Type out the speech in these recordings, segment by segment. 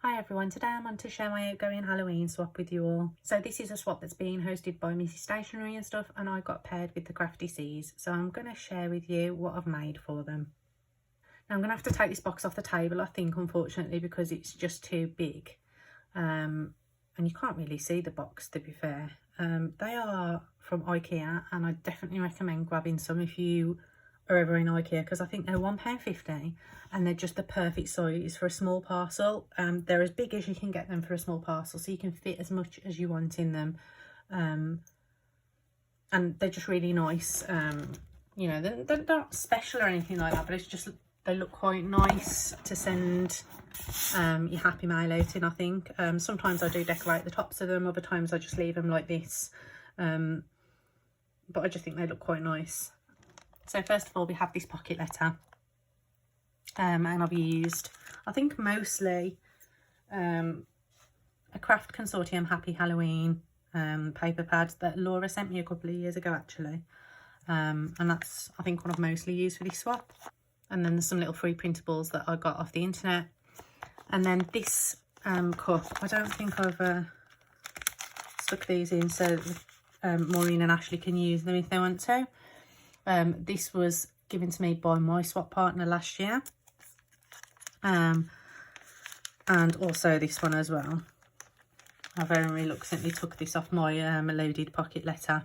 Hi everyone, today I'm on to share my Outgoing Halloween swap with you all. So this is a swap that's being hosted by Missy Stationery and stuff, and I got paired with the Crafty C's. So I'm going to share with you what I've made for them. Now I'm going to have to take this box off the table, I think, unfortunately, because it's just too big. And you can't really see the box, to be fair. They are from IKEA, and I definitely recommend grabbing some if you are ever in IKEA, because I think they're £1.50 and they're just the perfect size for a small parcel. They're as big as you can get them for a small parcel, so you can fit as much as you want in them. And they're just really nice. You know, they're not special or anything like that, but it's just, they look quite nice to send your happy mail out in, I think. Sometimes I do decorate the tops of them, other times I just leave them like this. But I just think they look quite nice. So first of all, we have this pocket letter, and I've used, I think, mostly a Craft Consortium Happy Halloween paper pad that Laura sent me a couple of years ago, actually, and that's, I think, what I've mostly used for this swap. And then there's some little free printables that I got off the internet, and then this cup, I don't think I've stuck these in so Maureen and Ashley can use them if they want to. This was given to me by my swap partner last year, and also this one as well. I very reluctantly took this off my loaded pocket letter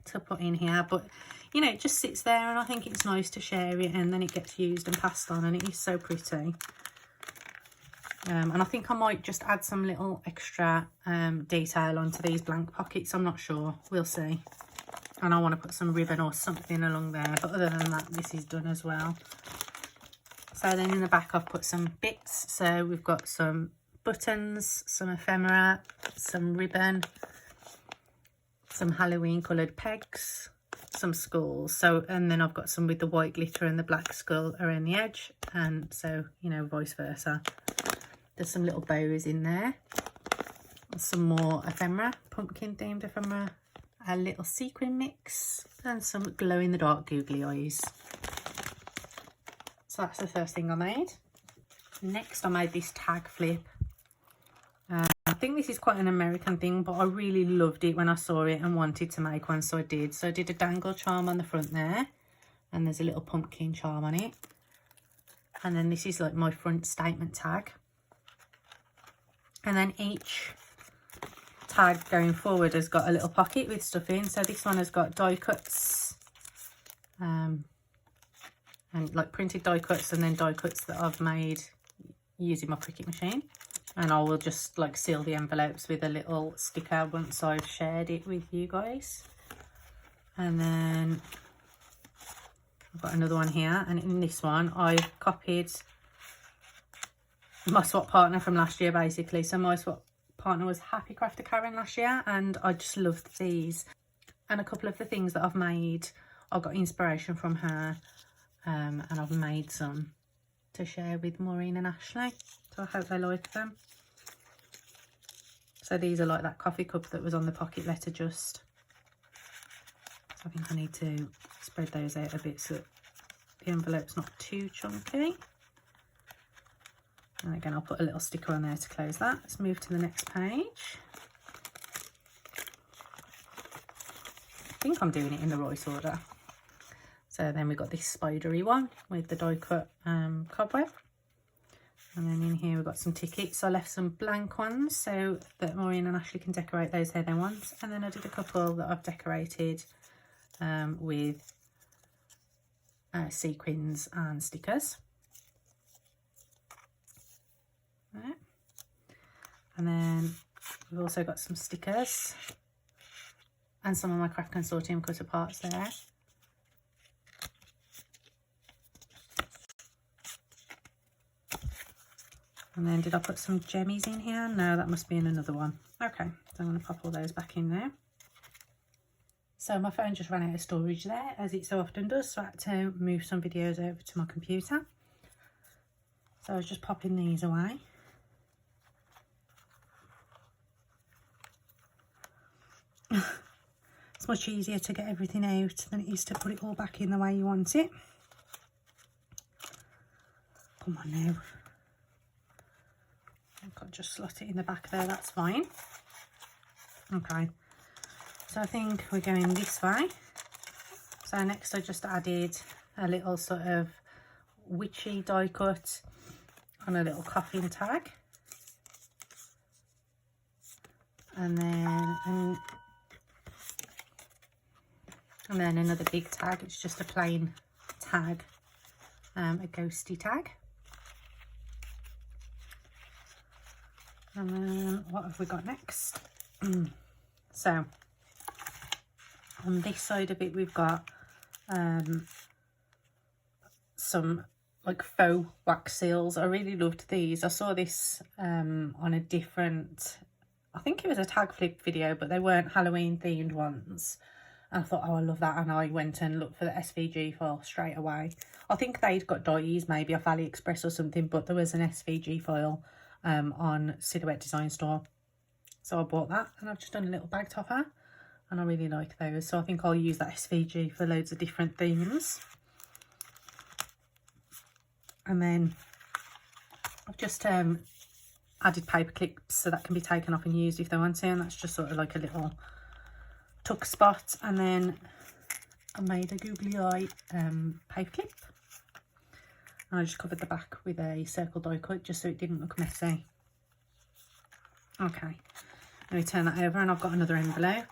to put in here, but you know, it just sits there, and I think it's nice to share it, and then it gets used and passed on, and it is so pretty. And I think I might just add some little extra detail onto these blank pockets. I'm not sure, we'll see. And I want to put some ribbon or something along there, but other than that, this is done as well. So then in the back I've put some bits. So we've got some buttons, some ephemera, some ribbon, some Halloween coloured pegs, some skulls. So, and then I've got some with the white glitter and the black skull around the edge, and so, you know, vice versa. There's some little bows in there, some more ephemera, pumpkin themed ephemera, a little sequin mix, and some glow-in-the-dark googly eyes. So that's the first thing I made. Next I made this tag flip. I think this is quite an American thing, but I really loved it when I saw it and wanted to make one, so I did. So I did a dangle charm on the front there, and there's a little pumpkin charm on it. And then this is like my front statement tag. And then each tag going forward has got a little pocket with stuff in. So this one has got die cuts, and like printed die cuts, and then die cuts that I've made using my Cricut machine. And I will just like seal the envelopes with a little sticker once I've shared it with you guys. And then I've got another one here, and in this one I've copied my swap partner from last year, basically. So my swap partner was Happy Crafter Karen last year, and I just loved these. And a couple of the things that I've made, I got inspiration from her, and I've made some to share with Maureen and Ashley, so I hope they like them. So these are like that coffee cup that was on the pocket letter just. So I think I need to spread those out a bit so that the envelope's not too chunky. And again, I'll put a little sticker on there to close that. Let's move to the next page. I think I'm doing it in the right order. So then we've got this spidery one with the die cut cobweb. And then in here we've got some tickets. I left some blank ones so that Maureen and Ashley can decorate those how they want. And then I did a couple that I've decorated with sequins and stickers. Right. And then we've also got some stickers and some of my Craft Consortium cutter parts there. And then did I put some jemmies in here? No, that must be in another one. Okay, so I'm going to pop all those back in there. So my phone just ran out of storage there, as it so often does, so I had to move some videos over to my computer. So I was just popping these away. It's much easier to get everything out than it is to put it all back in the way you want it. Come on now. I'll just slot it in the back there, that's fine. Okay, so I think we're going this way. So next I just added a little sort of witchy die cut on a little coffin tag. And then another big tag. It's just a plain tag, a ghosty tag. And then what have we got next? So on this side of it we've got some like faux wax seals. I really loved these. I saw this on a different, I think it was a tag flip video, but they weren't Halloween themed ones. And I thought, oh, I love that, and I went and looked for the SVG file straight away. I think they'd got dies maybe off AliExpress or something, but there was an SVG file on Silhouette Design Store, so I bought that, and I've just done a little bag topper, and I really like those, so I think I'll use that SVG for loads of different themes. And then I've just added paper clips so that can be taken off and used if they want to, and that's just sort of like a little tuck spot. And then I made a googly eye paper clip, and I just covered the back with a circle die cut just so it didn't look messy. Okay, let me turn that over, and I've got another envelope.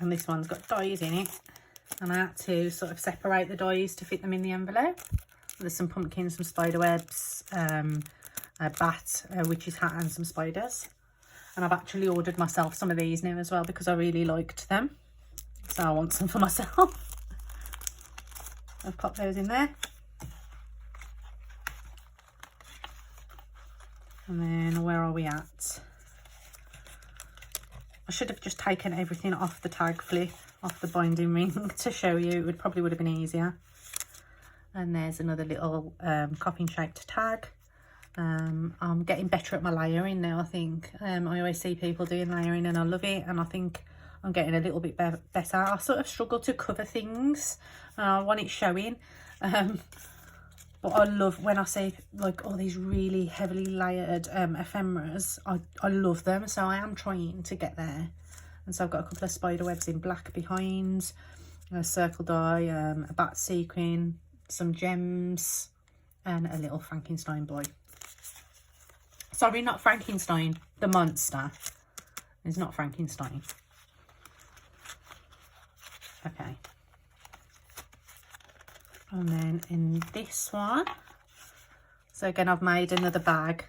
And this one's got dies in it, and I had to sort of separate the dies to fit them in the envelope. There's some pumpkins, some spider webs, a bat, a witch's hat, and some spiders. And I've actually ordered myself some of these now as well because I really liked them, so I want some for myself. I've popped those in there. And then where are we at? I should have just taken everything off the tag flip, off the binding ring to show you. It probably would have been easier. And there's another little coffin shaped tag. I'm getting better at my layering now, I think. I always see people doing layering and I love it, and I think I'm getting a little bit better. I sort of struggle to cover things. I want it showing. But I love when I see like all these really heavily layered ephemeras. I love them, so I am trying to get there. And so I've got a couple of spider webs in black behind, a circle die, a bat sequin, some gems, and a little Frankenstein boy. Sorry, not Frankenstein, the monster. It's not Frankenstein. Okay. And then in this one, so again I've made another bag.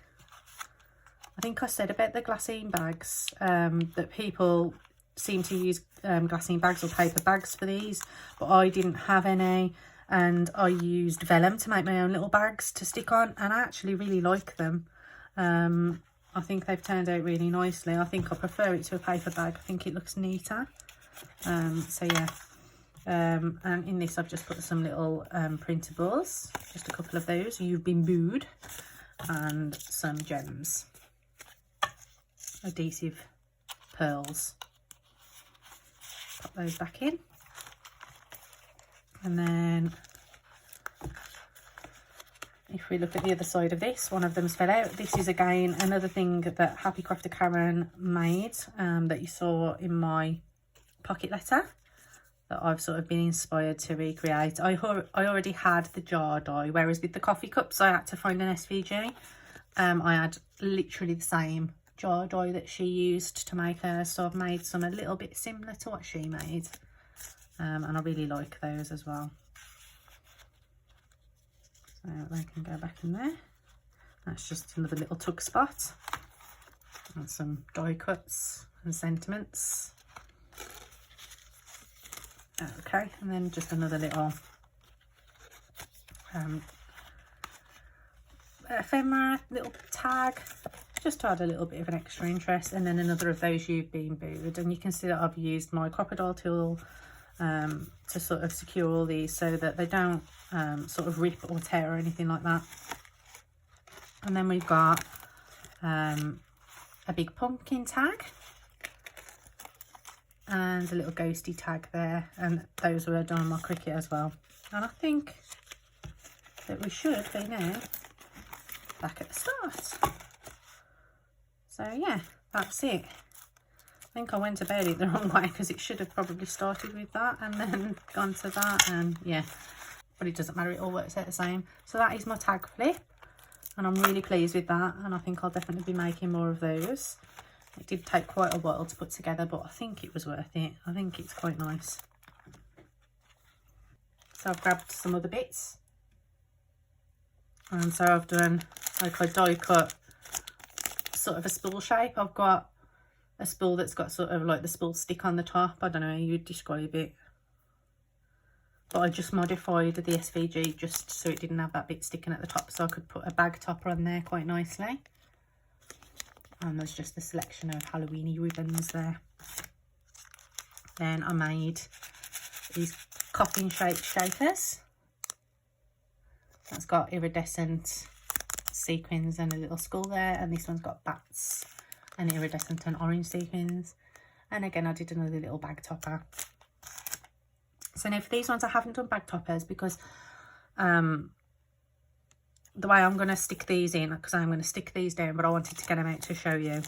I think I said about the glassine bags, that people seem to use glassine bags or paper bags for these, but I didn't have any, and I used vellum to make my own little bags to stick on, and I actually really like them. I think they've turned out really nicely. I think I prefer it to a paper bag. I think it looks neater. So yeah. And in this I've just put some little printables, just a couple of those, You've Been Booed, and some gems, adhesive pearls. Pop those back in. And then if we look at the other side of this, one of them's fell out. This is again another thing that Happy Crafter Karen made, that you saw in my pocket letter, that I've sort of been inspired to recreate. I already had the jar die, whereas with the coffee cups I had to find an SVG. I had literally the same jar die that she used to make hers, so I've made some a little bit similar to what she made, and I really like those as well. So they can go back in there. That's just another little tug spot, and some die cuts and sentiments. Okay, and then just another little ephemera, little tag, just to add a little bit of an extra interest. And then another of those You've Been Booed, and you can see that I've used my crocodile tool to sort of secure all these so that they don't sort of rip or tear or anything like that. And then we've got a big pumpkin tag and a little ghosty tag there, and those were done on my Cricut as well. And I think that we should be now back at the start. So yeah, that's it. I think I went about it the wrong way because it should have probably started with that and then gone to that, and yeah, but it doesn't matter, it all works out the same. So that is my tag flip, and I'm really pleased with that, and I think I'll definitely be making more of those. It did take quite a while to put together, but I think it was worth it. I think it's quite nice. So I've grabbed some other bits, and so I've done like a die cut sort of a spool shape. I've got a spool that's got sort of like the spool stick on the top. I don't know how you'd describe it, but I just modified the SVG just so it didn't have that bit sticking at the top, so I could put a bag topper on there quite nicely. And there's just a selection of Halloweeny ribbons there. Then I made these coffin shaped shakers. That's got iridescent sequins and a little skull there, and this one's got bats and iridescent and orange sequins. And again, I did another little bag topper. So now for these ones I haven't done bag toppers because the way I'm going to stick these in, because I'm going to stick these down, but I wanted to get them out to show you.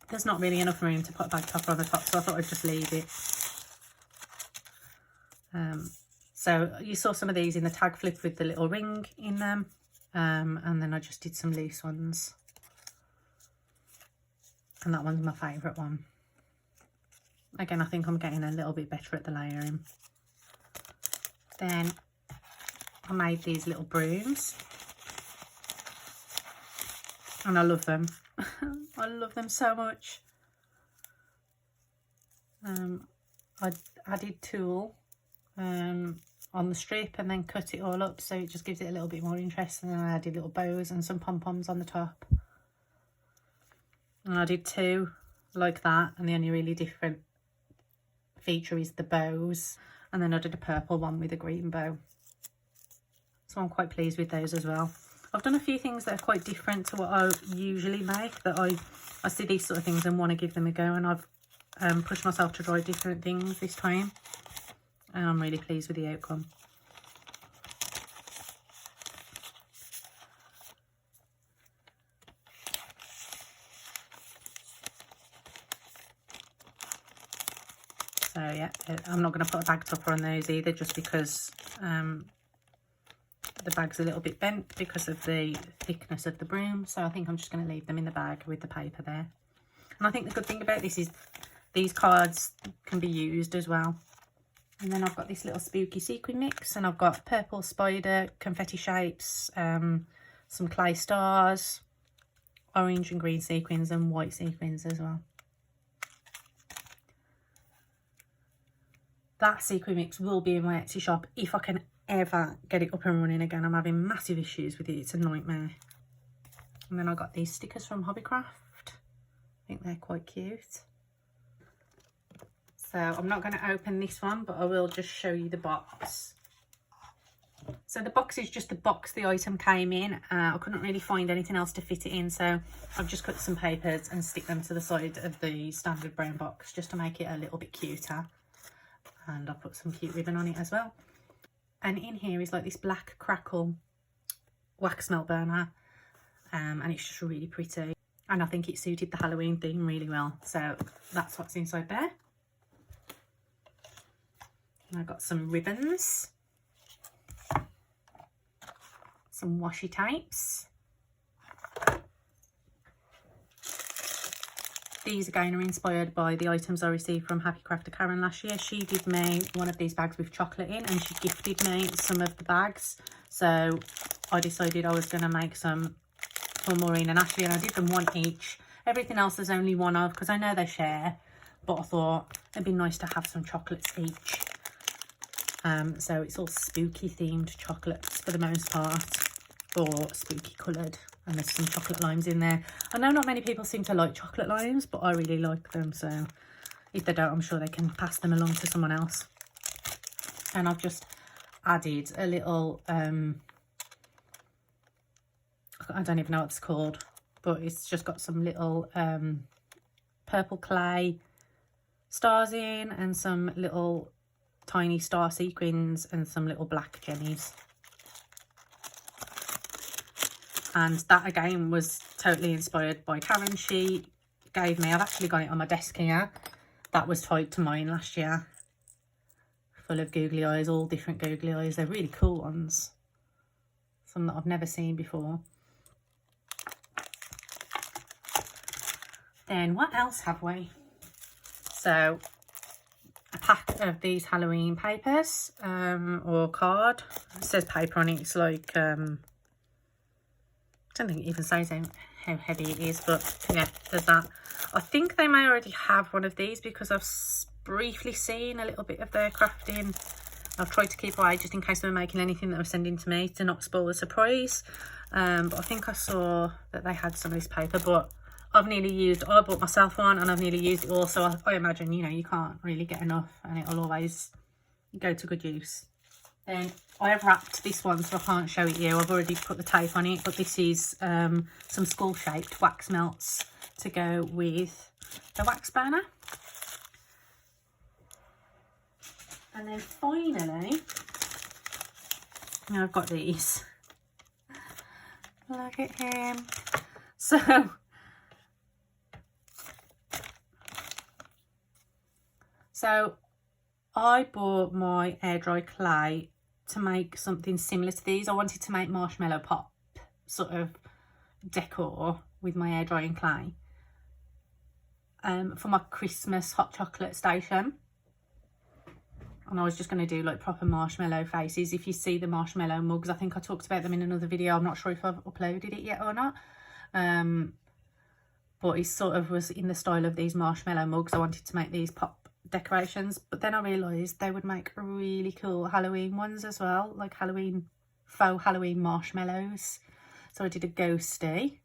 There's not really enough room to put a bag topper on the top, so I thought I'd just leave it. So you saw some of these in the tag flip with the little ring in them, and then I just did some loose ones, and that one's my favourite one. Again, I think I'm getting a little bit better at the layering. Then I made these little brooms, and I love them. I love them so much. I added tulle on the strip and then cut it all up, so it just gives it a little bit more interest. And then I added little bows and some pom-poms on the top, and I did two like that, and the only really different feature is the bows. And then I did a purple one with a green bow, so I'm quite pleased with those as well. I've done a few things that are quite different to what I usually make, that I see these sort of things and want to give them a go, and I've pushed myself to try different things this time, and I'm really pleased with the outcome. So yeah, I'm not going to put a bag topper on those either, just because the bag's a little bit bent because of the thickness of the broom. So I think I'm just going to leave them in the bag with the paper there. And I think the good thing about this is these cards can be used as well. And then I've got this little spooky sequin mix, and I've got purple spider, confetti shapes, some clay stars, orange and green sequins, and white sequins as well. That sequin mix will be in my Etsy shop if I can ever get it up and running again. I'm having massive issues with it. It's a nightmare. And then I got these stickers from Hobbycraft. I think they're quite cute. So I'm not going to open this one, but I will just show you the box. So the box is just the box the item came in. I couldn't really find anything else to fit it in, so I've just cut some papers and stick them to the side of the standard brown box just to make it a little bit cuter. And I'll put some cute ribbon on it as well. And in here is like this black crackle wax melt burner, and it's just really pretty, and I think it suited the Halloween theme really well. So that's what's inside there. And I've got some ribbons, some washi tapes. These again are inspired by the items I received from Happy Crafter Karen last year. She did me one of these bags with chocolate in, and she gifted me some of the bags. So I decided I was going to make some for Maureen and Ashleigh, and I did them one each. Everything else there's only one of, because I know they share, but I thought it'd be nice to have some chocolates each. So it's all spooky themed chocolates for the most part, or spooky coloured. And there's some chocolate limes in there. I know not many people seem to like chocolate limes, but I really like them. So if they don't, I'm sure they can pass them along to someone else. And I've just added a little, I don't even know what it's called, but it's just got some little purple clay stars in, and some little tiny star sequins and some little black jennies. And that again was totally inspired by Karen. She gave me, I've actually got it on my desk here, that was tied to mine last year. Full of googly eyes, all different googly eyes. They're really cool ones. Some that I've never seen before. Then what else have we? So a pack of these Halloween papers, or card. It says paper on it. It's like, I don't think it even says how heavy it is, but yeah, there's that. I think they may already have one of these because I've briefly seen a little bit of their crafting. I've tried to keep away just in case they were making anything that was sending to me to not spoil the surprise. But I think I saw that they had some of this paper, but I bought myself one and I've nearly used it all, so I imagine, you know, you can't really get enough and it'll always go to good use. Then I have wrapped this one, so I can't show it you. I've already put the tape on it, but this is some skull shaped wax melts to go with the wax burner. And then finally, I've got these. Look at him. So I bought my air dry clay to make something similar to these. I wanted to make marshmallow pop sort of decor with my air drying clay for my Christmas hot chocolate station. And I was just going to do like proper marshmallow faces. If you see the marshmallow mugs, I think I talked about them in another video. I'm not sure if I've uploaded it yet or not. But it sort of was in the style of these marshmallow mugs. I wanted to make these pop decorations, but then I realised they would make really cool Halloween ones as well, like faux Halloween marshmallows. So I did a ghosty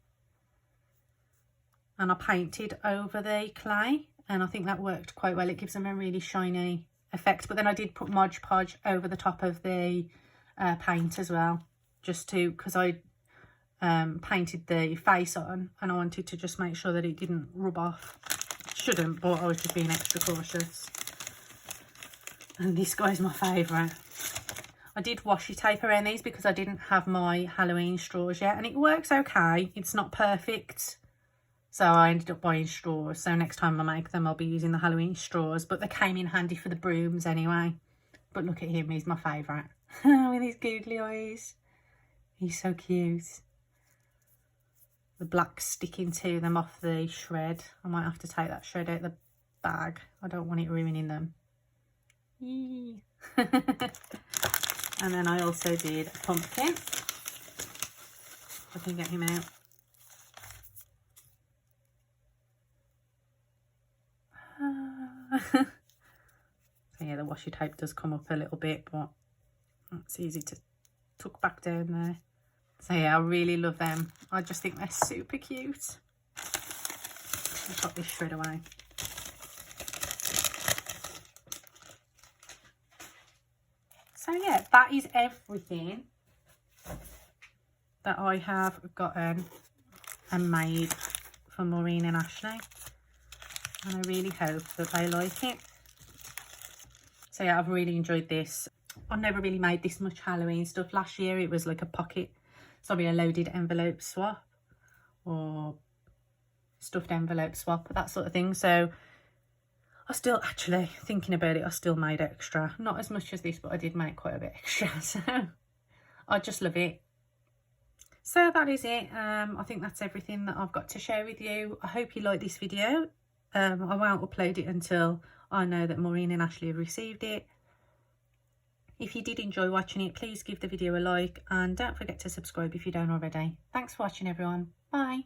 and I painted over the clay, and I think that worked quite well. It gives them a really shiny effect, but then I did put Mod Podge over the top of the paint as well, just to, because I painted the face on and I wanted to just make sure that it didn't rub off. It shouldn't, but I was just being extra cautious. And this guy's my favourite. I did washi tape around these because I didn't have my Halloween straws yet, and it works okay. It's not perfect, so I ended up buying straws. So next time I make them, I'll be using the Halloween straws, but they came in handy for the brooms anyway. But look at him, he's my favourite. With his googly eyes. He's so cute. The black sticking to them off the shred. I might have to take that shred out of the bag. I don't want it ruining them. Yee. And then I also did a pumpkin. If I can get him out. So yeah, the washi tape does come up a little bit, but it's easy to tuck back down there. So yeah, I really love them. I just think they're super cute. I'll put this shred away. So yeah, that is everything that I have gotten and made for Maureen and Ashleigh. And I really hope that they like it. So yeah, I've really enjoyed this. I've never really made this much Halloween stuff. Last year it was like a loaded envelope swap or stuffed envelope swap, that sort of thing. So I still, actually thinking about it, I still made extra. Not as much as this, but I did make quite a bit extra. So I just love it. So that is it. I think that's everything that I've got to share with you. I hope you like this video. I won't upload it until I know that Maureen and Ashleigh have received it. If you did enjoy watching it, please give the video a like and don't forget to subscribe if you don't already. Thanks for watching, everyone. Bye.